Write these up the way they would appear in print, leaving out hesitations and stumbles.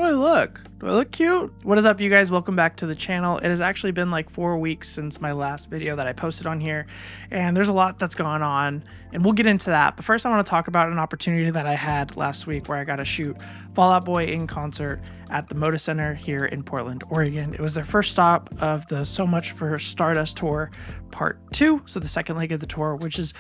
I look? Do I look cute? What is up, you guys? Welcome back to the channel. It has actually been like 4 weeks since my last video that I posted on here, and there's a lot that's gone on, and we'll get into that. But first, I want to talk about an opportunity that I had last week where I got to shoot Fall Out Boy in concert at the Moda Center here in Portland, Oregon. It was their first stop of the So Much for Stardust tour part 2, so the second leg of the tour, which is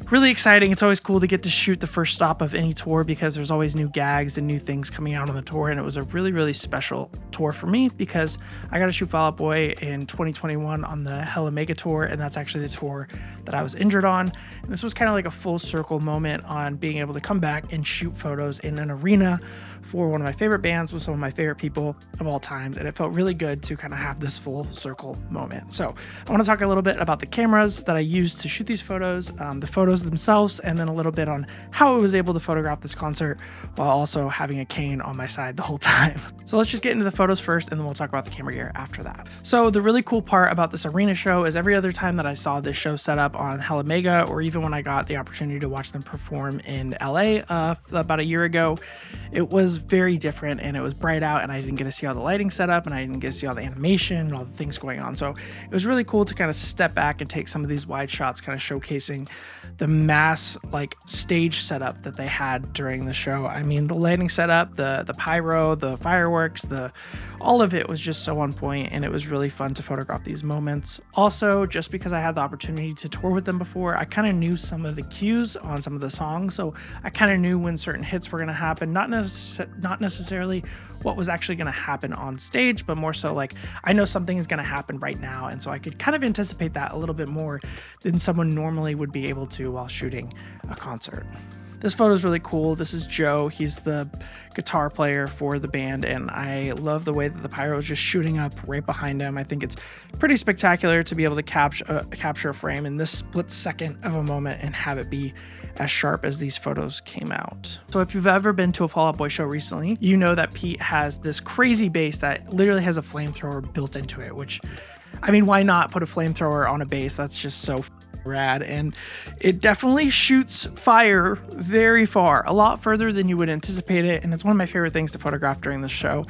really exciting. It's always cool to get to shoot the first stop of any tour because there's always new gags and new things coming out on the tour, and it was a really special tour for me because I got to shoot Fall Out Boy in 2021 on the Hella Mega tour, and that's actually the tour that I was injured on. And this was kind of like a full circle moment on being able to come back and shoot photos in an arena for one of my favorite bands with some of my favorite people of all times, and it felt really good to kind of have this full circle moment. So I want to talk a little bit about the cameras that I used to shoot these photos, the photos themselves, and then a little bit on how I was able to photograph this concert while also having a cane on my side the whole time. So let's just get into the photos first, and then we'll talk about the camera gear after that. So the really cool part about this arena show is every other time that I saw this show set up on Hella Mega, or even when I got the opportunity to watch them perform in LA about a year ago, it was very different, and it was bright out, and I didn't get to see all the lighting set up, and I didn't get to see all the animation and all the things going on. So it was really cool to kind of step back and take some of these wide shots, kind of showcasing the mass like stage setup that they had during the show. I mean, the lighting setup, the pyro, the fireworks, all of it was just so on point, and it was really fun to photograph these moments. Also, just because I had the opportunity to tour with them before, I kind of knew some of the cues on some of the songs, so I kind of knew when certain hits were going to happen, not necessarily what was actually going to happen on stage, but more so like I know something is going to happen right now, and so I could kind of anticipate that a little bit more than someone normally would be able to while shooting a concert. This photo is really cool. This is Joe. He's the guitar player for the band, and I love the way that the pyro is just shooting up right behind him. I think it's pretty spectacular to be able to capture a frame in this split second of a moment and have it be as sharp as these photos came out. So if you've ever been to a Fall Out Boy show recently, you know that Pete has this crazy bass that literally has a flamethrower built into it, which, I mean, why not put a flamethrower on a bass? That's just so rad, and it definitely shoots fire very far, a lot further than you would anticipate it, and it's one of my favorite things to photograph during the show.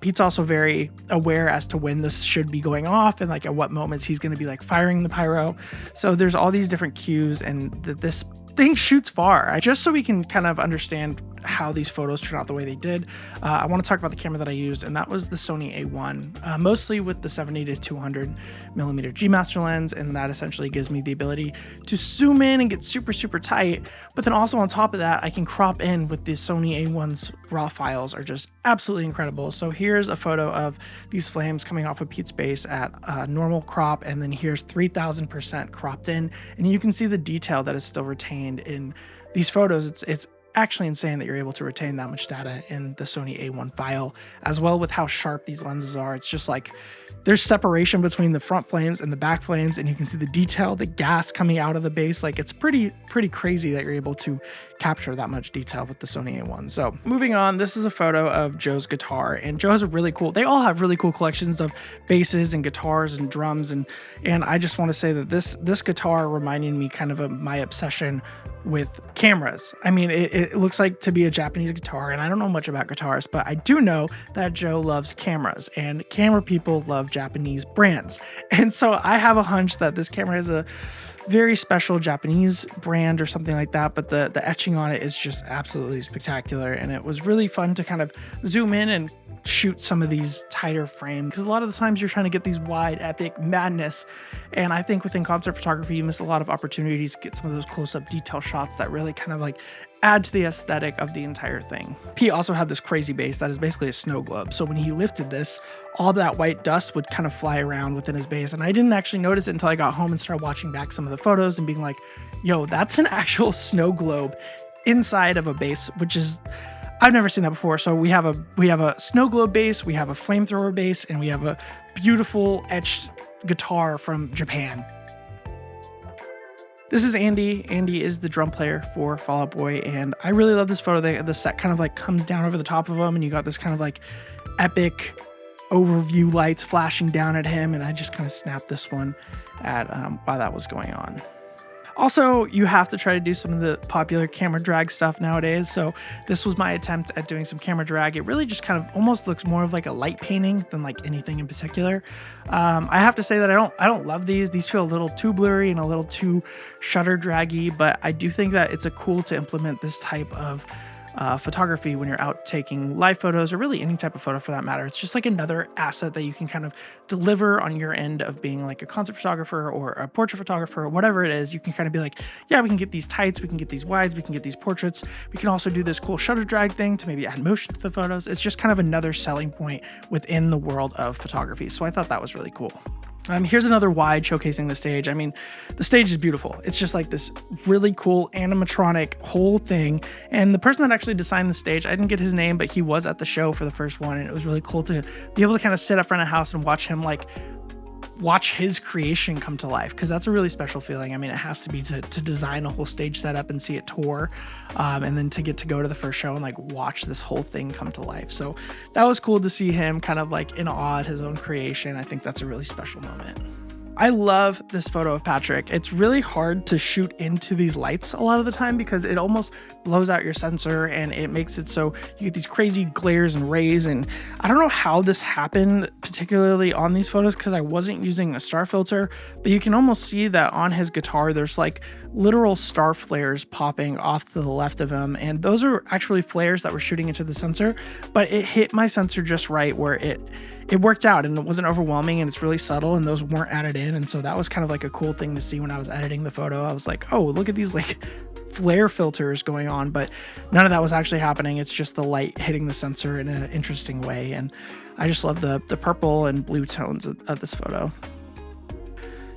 Pete's also very aware as to when this should be going off and like at what moments he's going to be like firing the pyro. So there's all these different cues, and this thing shoots far. Just so we can kind of understand how these photos turn out the way they did, I want to talk about the camera that I used, and that was the Sony A1, mostly with the 70 to 200 millimeter gmaster lens, and that essentially gives me the ability to zoom in and get super tight, but then also on top of that I can crop in with the Sony A1's raw files are just absolutely incredible. So here's a photo of these flames coming off of Pete's bass at normal crop, and then here's 3000% cropped in, and you can see the detail that is still retained in these photos. It's actually insane that you're able to retain that much data in the Sony A1 file, as well with how sharp these lenses are. It's just like there's separation between the front flames and the back flames, and you can see the detail, the gas coming out of the base. Like it's pretty crazy that you're able to capture that much detail with the Sony A1. So moving on, this is a photo of Joe's guitar, and Joe has they all have really cool collections of basses and guitars and drums, and I just want to say that this guitar reminded me kind of my obsession with cameras. I mean, it looks like to be a Japanese guitar, and I don't know much about guitars, but I do know that Joe loves cameras, and camera people love Japanese brands. And so I have a hunch that this camera has a very special Japanese brand or something like that, but the etching on it is just absolutely spectacular, and it was really fun to kind of zoom in and shoot some of these tighter frames, because a lot of the times you're trying to get these wide epic madness, and I think within concert photography you miss a lot of opportunities to get some of those close-up detail shots that really kind of like add to the aesthetic of the entire thing. Pete also had this crazy bass that is basically a snow globe, so when he lifted this, all that white dust would kind of fly around within his bass, and I didn't actually notice it until I got home and started watching back some of the photos and being like, yo, that's an actual snow globe inside of a bass, which is, I've never seen that before. So we have a snow globe bass, we have a flamethrower bass, and we have a beautiful etched guitar from Japan. This is Andy. Andy is the drum player for Fall Out Boy, and I really love this photo. The set kind of like comes down over the top of him, and you got this kind of like epic overview lights flashing down at him, and I just kind of snapped this one at while that was going on. Also, you have to try to do some of the popular camera drag stuff nowadays. So this was my attempt at doing some camera drag. It really just kind of almost looks more of like a light painting than like anything in particular. I have to say that I don't love these. These feel a little too blurry and a little too shutter draggy, but I do think that it's a cool to implement this type of photography when you're out taking live photos, or really any type of photo for that matter. It's just like another asset that you can kind of deliver on your end of being like a concert photographer or a portrait photographer or whatever it is. You can kind of be like, yeah, we can get these tights, we can get these wides, we can get these portraits. We can also do this cool shutter drag thing to maybe add motion to the photos. It's just kind of another selling point within the world of photography. So I thought that was really cool. Here's another wide showcasing the stage. I mean, the stage is beautiful. It's just like this really cool animatronic whole thing. And the person that actually designed the stage, I didn't get his name, but he was at the show for the first one. And it was really cool to be able to kind of sit up front of house and watch him watch his creation come to life, because that's a really special feeling. I mean, it has to be to design a whole stage setup and see it tour, and then to get to go to the first show and like watch this whole thing come to life. So that was cool to see him kind of like in awe at his own creation. I think that's a really special moment. I love this photo of Patrick. It's really hard to shoot into these lights a lot of the time because it almost blows out your sensor and it makes it so you get these crazy glares and rays. And I don't know how this happened, particularly on these photos, because I wasn't using a star filter, but you can almost see that on his guitar, there's like literal star flares popping off to the left of him. And those are actually flares that were shooting into the sensor, but it hit my sensor just right where it worked out and it wasn't overwhelming and it's really subtle, and those weren't added in. And so that was kind of like a cool thing to see when I was editing the photo. I was like, oh, look at these like flare filters going on, but none of that was actually happening. It's just the light hitting the sensor in an interesting way. And I just love the purple and blue tones of this photo.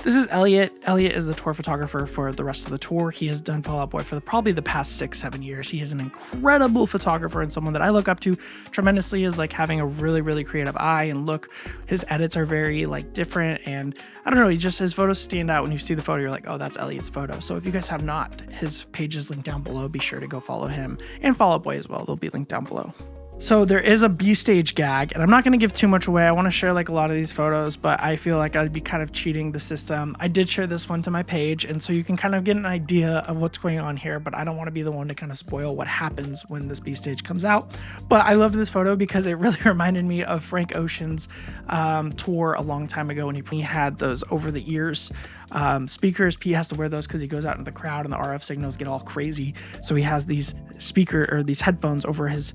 This is Elliot. Elliot is the tour photographer for the rest of the tour. He has done Fall Out Boy for probably the past 6-7 years. He is an incredible photographer and someone that I look up to tremendously, as like having a really, really creative eye and look. His edits are very like different, and I don't know, his photos stand out. When you see the photo, you're like, oh, that's Elliot's photo. So if you guys have not, his page is linked down below. Be sure to go follow him, and Fall Out Boy as well. They'll be linked down below. So there is a B stage gag, and I'm not going to give too much away. I want to share like a lot of these photos, but I feel like I'd be kind of cheating the system. I did share this one to my page, and so you can kind of get an idea of what's going on here, but I don't want to be the one to kind of spoil what happens when this B stage comes out. But I love this photo because it really reminded me of Frank Ocean's tour a long time ago when he had those over the ears speakers. Pete has to wear those because he goes out into the crowd and the RF signals get all crazy. So he has these these headphones over his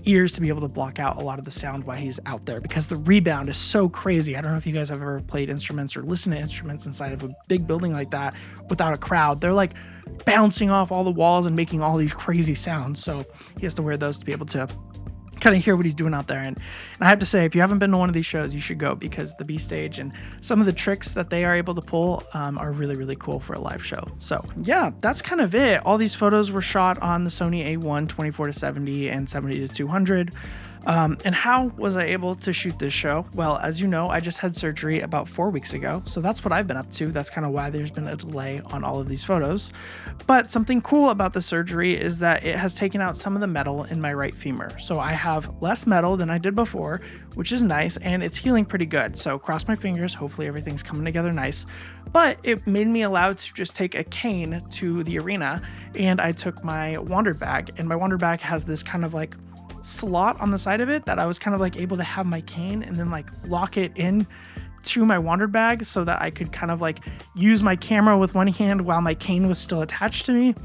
ears to be able to block out a lot of the sound while he's out there, because the rebound is so crazy. I don't know if you guys have ever played instruments or listened to instruments inside of a big building like that without a crowd. They're like bouncing off all the walls and making all these crazy sounds. So he has to wear those to be able to kind of hear what he's doing out there. And I have to say, if you haven't been to one of these shows, you should go, because the B stage and some of the tricks that they are able to pull are really, really cool for a live show. So yeah, that's kind of it. All these photos were shot on the Sony A1 24-70 and 70-200. And how was I able to shoot this show? Well, as you know, I just had surgery about 4 weeks ago. So that's what I've been up to. That's kind of why there's been a delay on all of these photos. But something cool about the surgery is that it has taken out some of the metal in my right femur. So I have less metal than I did before, which is nice, and it's healing pretty good. So cross my fingers, hopefully everything's coming together nice. But it made me allowed to just take a cane to the arena, and I took my wander bag, and my wander bag has this kind of like slot on the side of it that I was kind of like able to have my cane and then like lock it in to my wander bag so that I could kind of like use my camera with one hand while my cane was still attached to me.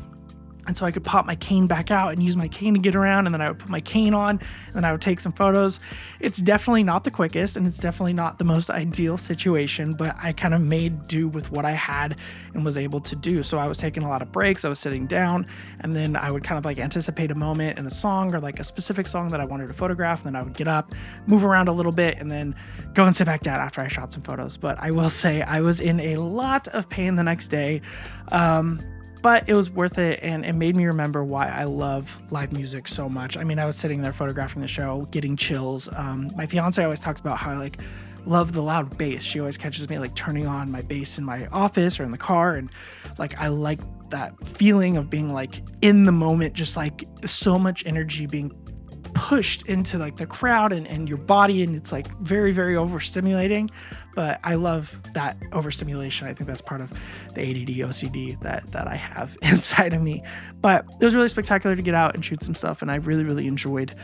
And so I could pop my cane back out and use my cane to get around, and then I would put my cane on and then I would take some photos. It's definitely not the quickest, and it's definitely not the most ideal situation, but I kind of made do with what I had and was able to do. So I was taking a lot of breaks, I was sitting down, and then I would kind of like anticipate a moment in a song or like a specific song that I wanted to photograph, and then I would get up, move around a little bit, and then go and sit back down after I shot some photos. But I will say I was in a lot of pain the next day. But it was worth it, and it made me remember why I love live music so much. I mean, I was sitting there photographing the show, getting chills. My fiance always talks about how I like love the loud bass. She always catches me like turning on my bass in my office or in the car, and like I like that feeling of being like in the moment, just like so much energy being pushed into like the crowd and your body, and it's like very, very overstimulating. But I love that overstimulation. I think that's part of the ADD OCD that I have inside of me. But it was really spectacular to get out and shoot some stuff, and I really, really enjoyed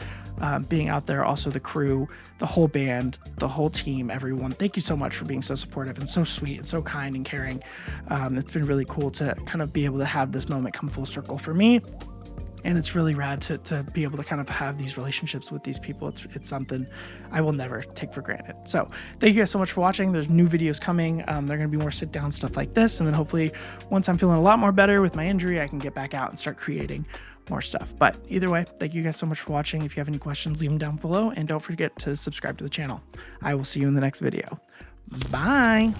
being out there. Also the crew, the whole band, the whole team, everyone, thank you so much for being so supportive and so sweet and so kind and caring. It's been really cool to kind of be able to have this moment come full circle for me. And it's really rad to be able to kind of have these relationships with these people. It's something I will never take for granted. So thank you guys so much for watching. There's new videos coming. They're going to be more sit down stuff like this. And then hopefully once I'm feeling a lot more better with my injury, I can get back out and start creating more stuff. But either way, thank you guys so much for watching. If you have any questions, leave them down below. And don't forget to subscribe to the channel. I will see you in the next video. Bye.